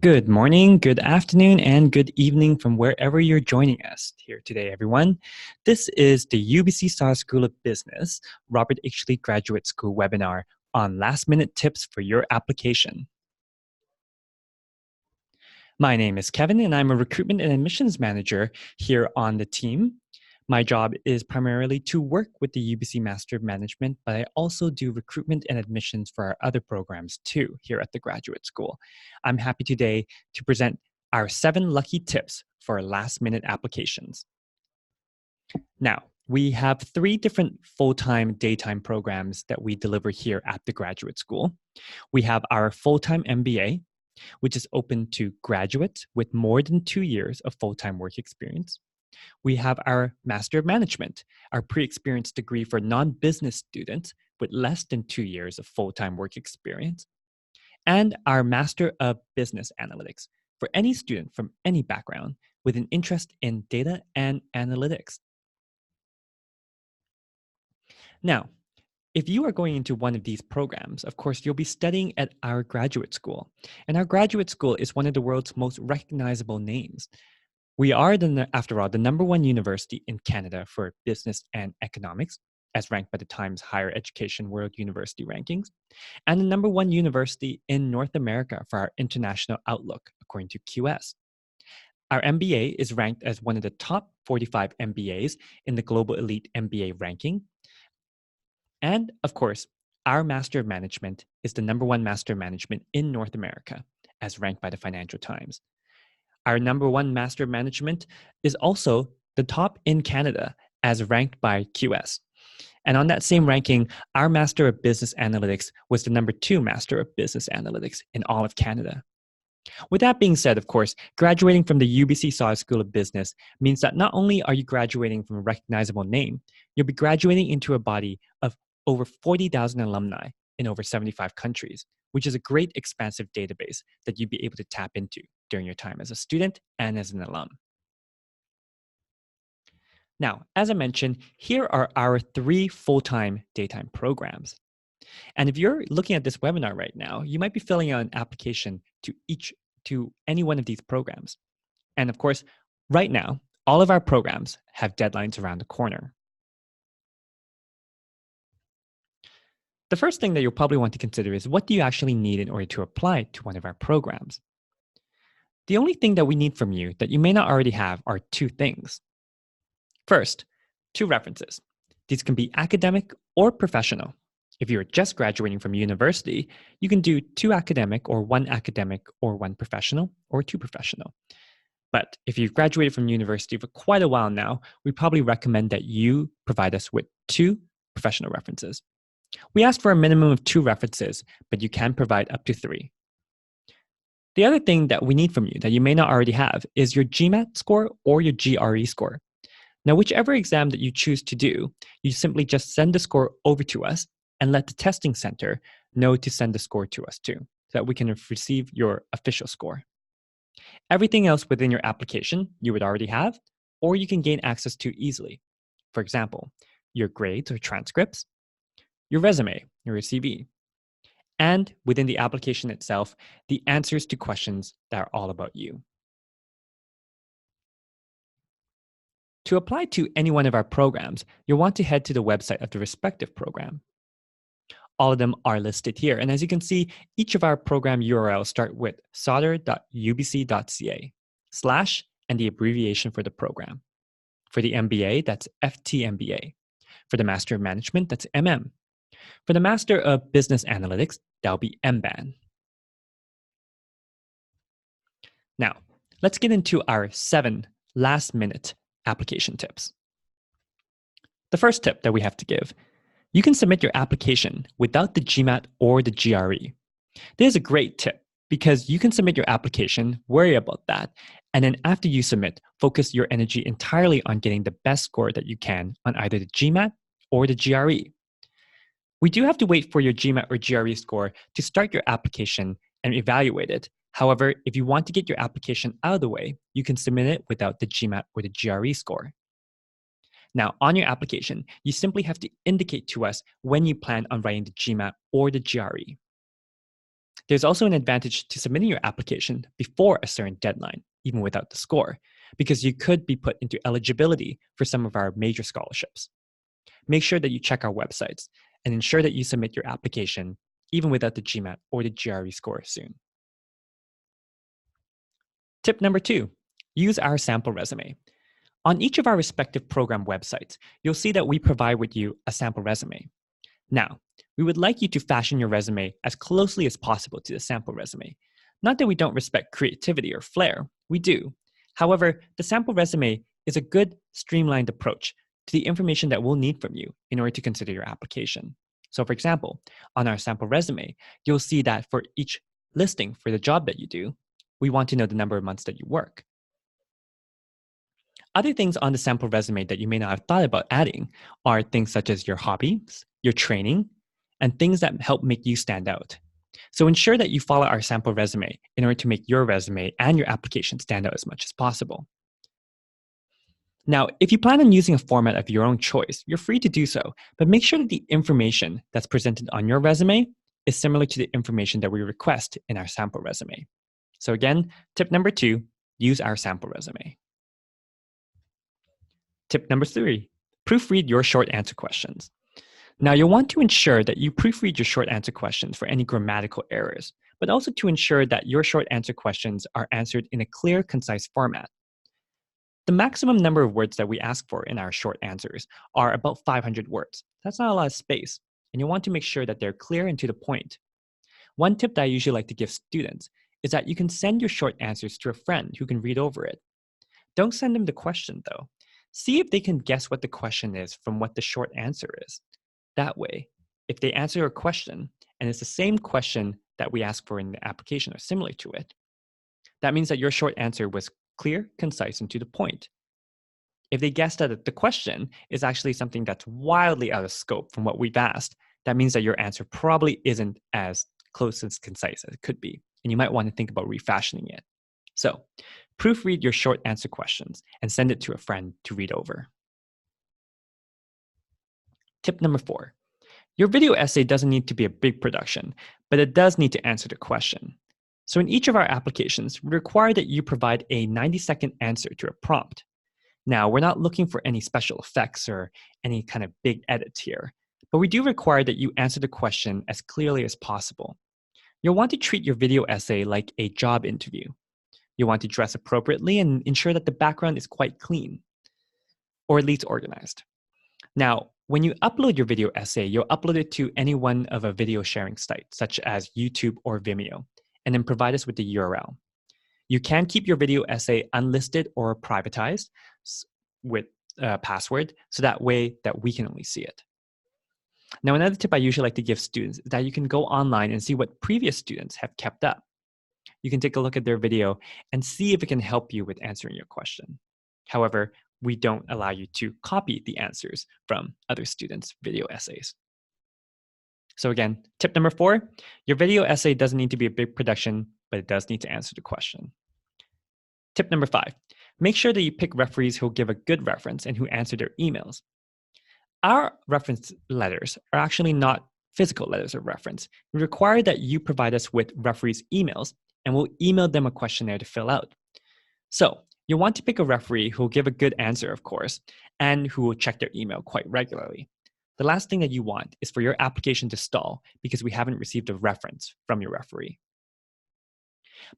Good morning, good afternoon, and good evening from wherever you're joining us here today, everyone. This is the UBC Sauder School of Business Robert H. Lee Graduate School webinar on last-minute tips for your application. My name is Kevin, and I'm a recruitment and admissions manager here on the team. My job is primarily to work with the UBC Master of Management, but I also do recruitment and admissions for our other programs too here at the graduate school. I'm happy today to present our 7 lucky tips for last-minute applications. Now, we have 3 different full-time, daytime programs that we deliver here at the graduate school. We have our full-time MBA, which is open to graduates with more than 2 years of full-time work experience. We have our Master of Management, our pre-experienced degree for non-business students with less than 2 years of full-time work experience. And our Master of Business Analytics for any student from any background with an interest in data and analytics. Now, if you are going into one of these programs, of course, you'll be studying at our graduate school. And our graduate school is one of the world's most recognizable names. We are, after all, the #1 university in Canada for business and economics, as ranked by the Times Higher Education World University Rankings, and the #1 university in North America for our international outlook, according to QS. Our MBA is ranked as one of the top 45 MBAs in the Global Elite MBA ranking. And, of course, our Master of Management is the #1 Master of Management in North America, as ranked by the Financial Times. Our #1 Master of Management is also the top in Canada as ranked by QS. And on that same ranking, our Master of Business Analytics was the #2 Master of Business Analytics in all of Canada. With that being said, of course, graduating from the UBC Sauder School of Business means that not only are you graduating from a recognizable name, you'll be graduating into a body of over 40,000 alumni in over 75 countries, which is a great expansive database that you'd be able to tap into during your time as a student and as an alum. Now, as I mentioned, here are our 3 full-time daytime programs. And if you're looking at this webinar right now, you might be filling out an application to any one of these programs. And of course, right now, all of our programs have deadlines around the corner. The first thing that you'll probably want to consider is, what do you actually need in order to apply to one of our programs? The only thing that we need from you that you may not already have are 2 things. First, 2 references. These can be academic or professional. If you're just graduating from university, you can do 2 academic or 1 professional, or 2 professional. But if you've graduated from university for quite a while now, we probably recommend that you provide us with 2 professional references. We ask for a minimum of 2 references, but you can provide up to 3. The other thing that we need from you that you may not already have is your GMAT score or your GRE score. Now, whichever exam that you choose to do, you simply just send the score over to us and let the testing center know to send the score to us too, so that we can receive your official score. Everything else within your application you would already have, or you can gain access to easily. For example, your grades or transcripts, your resume, your CV, and within the application itself, the answers to questions that are all about you. To apply to any one of our programs, you'll want to head to the website of the respective program. All of them are listed here, and as you can see, each of our program URLs start with sauder.ubc.ca/ and the abbreviation for the program. For the MBA, that's FTMBA. For the Master of Management, that's MM. For the Master of Business Analytics, that'll be MBAN. Now, let's get into our 7 last-minute application tips. The first tip that we have to give: you can submit your application without the GMAT or the GRE. This is a great tip because you can submit your application, worry about that, and then after you submit, focus your energy entirely on getting the best score that you can on either the GMAT or the GRE. We do have to wait for your GMAT or GRE score to start your application and evaluate it. However, if you want to get your application out of the way, you can submit it without the GMAT or the GRE score. Now, on your application, you simply have to indicate to us when you plan on writing the GMAT or the GRE. There's also an advantage to submitting your application before a certain deadline, even without the score, because you could be put into eligibility for some of our major scholarships. Make sure that you check our websites and ensure that you submit your application even without the GMAT or the GRE score soon. Tip number 2, use our sample resume. On each of our respective program websites, you'll see that we provide with you a sample resume. Now, we would like you to fashion your resume as closely as possible to the sample resume. Not that we don't respect creativity or flair, we do. However, the sample resume is a good, streamlined approach to the information that we'll need from you in order to consider your application. So, for example, on our sample resume, you'll see that for each listing for the job that you do, we want to know the number of months that you work. Other things on the sample resume that you may not have thought about adding are things such as your hobbies, your training, and things that help make you stand out. So ensure that you follow our sample resume in order to make your resume and your application stand out as much as possible. Now, if you plan on using a format of your own choice, you're free to do so, but make sure that the information that's presented on your resume is similar to the information that we request in our sample resume. So again, tip number 2, use our sample resume. Tip number 3, proofread your short answer questions. Now, you'll want to ensure that you proofread your short answer questions for any grammatical errors, but also to ensure that your short answer questions are answered in a clear, concise format. The maximum number of words that we ask for in our short answers are about 500 words. That's not a lot of space, and you'll want to make sure that they're clear and to the point. One tip that I usually like to give students is that you can send your short answers to a friend who can read over it. Don't send them the question, though. See if they can guess what the question is from what the short answer is. That way, if they answer a question and it's the same question that we ask for in the application or similar to it, that means that your short answer was clear, concise, and to the point. If they guessed that the question is actually something that's wildly out of scope from what we've asked, that means that your answer probably isn't as close and concise as it could be, and you might want to think about refashioning it. So, proofread your short answer questions and send it to a friend to read over. Tip number 4, your video essay doesn't need to be a big production, but it does need to answer the question. So in each of our applications, we require that you provide a 90-second answer to a prompt. Now, we're not looking for any special effects or any kind of big edits here, but we do require that you answer the question as clearly as possible. You'll want to treat your video essay like a job interview. You'll want to dress appropriately and ensure that the background is quite clean, or at least organized. Now, when you upload your video essay, you'll upload it to any one of a video sharing site, such as YouTube or Vimeo, and then provide us with the URL. You can keep your video essay unlisted or privatized with a password, so that way that we can only see it. Now, another tip I usually like to give students is that you can go online and see what previous students have kept up. You can take a look at their video and see if it can help you with answering your question. However, we don't allow you to copy the answers from other students' video essays. So again, tip number 4, your video essay doesn't need to be a big production, but it does need to answer the question. Tip number 5, make sure that you pick referees who will give a good reference and who answer their emails. Our reference letters are actually not physical letters of reference. We require that you provide us with referees' emails, and we'll email them a questionnaire to fill out. So you'll want to pick a referee who will give a good answer, of course, and who will check their email quite regularly. The last thing that you want is for your application to stall because we haven't received a reference from your referee.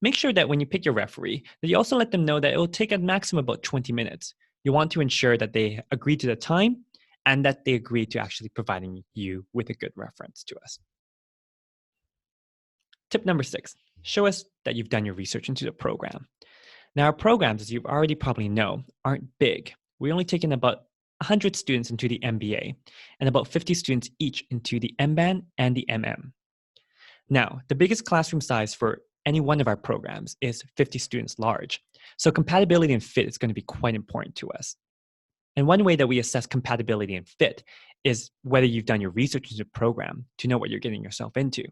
Make sure that when you pick your referee, that you also let them know that it will take a maximum about 20 minutes. You want to ensure that they agree to the time and that they agree to actually providing you with a good reference to us. Tip number 6, show us that you've done your research into the program. Now, our programs, as you already probably know, aren't big. We only take in about 100 students into the MBA and about 50 students each into the MBAN and the MM. Now, the biggest classroom size for any one of our programs is 50 students large. So compatibility and fit is going to be quite important to us. And one way that we assess compatibility and fit is whether you've done your research into the program to know what you're getting yourself into.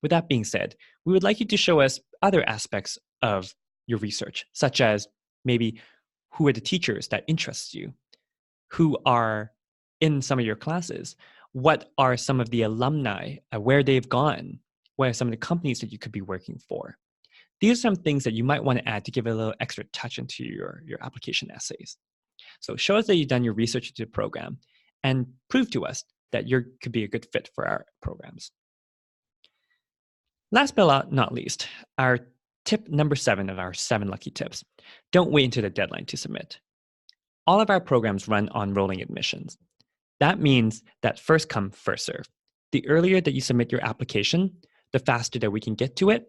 With that being said, we would like you to show us other aspects of your research, such as maybe who are the teachers that interest you, who are in some of your classes, what are some of the alumni, where they've gone, What are some of the companies that you could be working for? These are some things that you might want to add to give it a little extra touch into your application essays. So show us that you've done your research into the program and prove to us that you could be a good fit for our programs. Last but not least, our tip number 7 of our 7 lucky tips. Don't wait until the deadline to submit. All of our programs run on rolling admissions. That means that first come, first serve. The earlier that you submit your application, the faster that we can get to it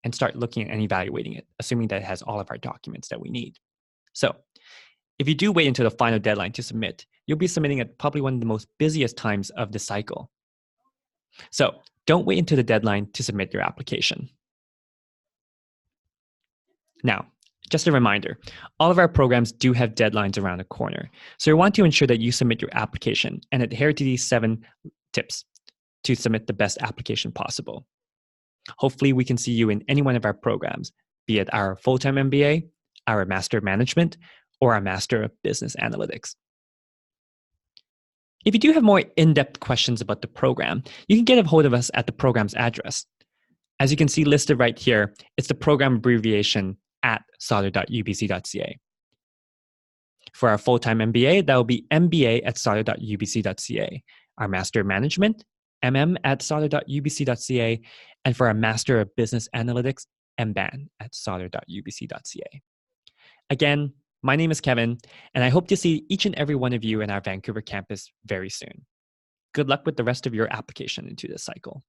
and start looking and evaluating it, assuming that it has all of our documents that we need. So if you do wait until the final deadline to submit, you'll be submitting at probably one of the most busiest times of the cycle. So don't wait until the deadline to submit your application. Now, just a reminder, all of our programs do have deadlines around the corner. So you want to ensure that you submit your application and adhere to these 7 tips to submit the best application possible. Hopefully, we can see you in any one of our programs, be it our full-time MBA, our Master of Management, or our Master of Business Analytics. If you do have more in-depth questions about the program, you can get a hold of us at the program's address. As you can see listed right here, it's the program abbreviation at sauder.ubc.ca. For our full-time MBA, that will be mba@sauder.ubc.ca. Our Master of Management, mm@sauder.ubc.ca. And for our Master of Business Analytics, MBAN@sauder.ubc.ca. Again, my name is Kevin, and I hope to see each and every one of you in our Vancouver campus very soon. Good luck with the rest of your application into this cycle.